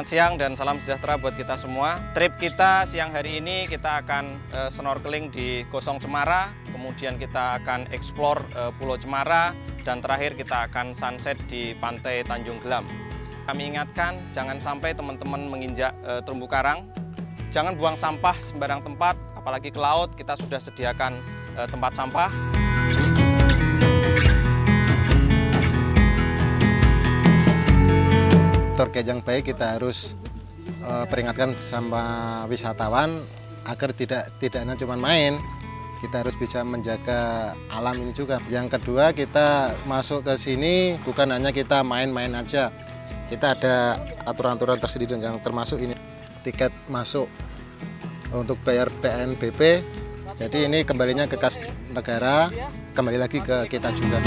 siang dan salam sejahtera buat kita semua. Trip kita siang hari ini kita akan snorkeling di Gosong Cemara, kemudian kita akan explore Pulau Cemara, dan terakhir kita akan sunset di Pantai Tanjung Gelam. Kami ingatkan jangan sampai teman-teman menginjak terumbu karang, jangan buang sampah sembarang tempat, apalagi ke laut. Kita sudah sediakan tempat sampah. Target yang baik, kita harus peringatkan sama wisatawan agar tidak hanya cuma main, kita harus bisa menjaga alam ini juga. Yang kedua, kita masuk ke sini bukan hanya kita main-main aja, kita ada aturan-aturan tersendiri yang termasuk ini tiket masuk untuk bayar PNBP. Jadi ini kembalinya ke kas negara, kembali lagi ke kita juga.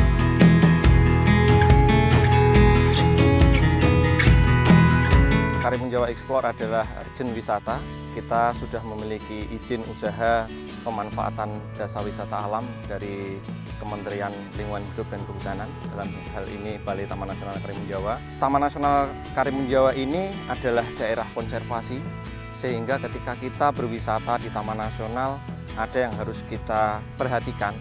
Karimun Jawa Explore adalah urgent wisata. Kita sudah memiliki izin usaha pemanfaatan jasa wisata alam dari Kementerian Lingkungan Hidup dan Kehutanan, dalam hal ini Balai Taman Nasional Karimun Jawa. Taman Nasional Karimun Jawa ini adalah daerah konservasi, sehingga ketika kita berwisata di Taman Nasional ada yang harus kita perhatikan.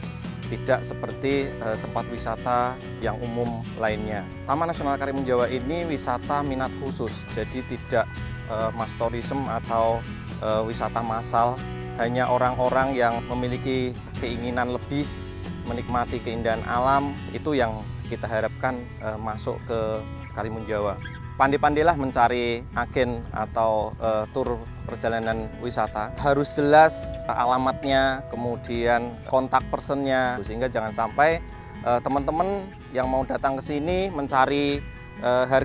Tidak seperti tempat wisata yang umum lainnya. Taman Nasional Karimun Jawa ini wisata minat khusus, jadi tidak mass tourism atau wisata massal. Hanya orang-orang yang memiliki keinginan lebih menikmati keindahan alam, itu yang kita harapkan masuk ke Karimun Jawa. Pandai-pandailah mencari agen atau tur perjalanan wisata. Harus jelas alamatnya, kemudian kontak personnya, sehingga jangan sampai teman-teman yang mau datang ke sini mencari harga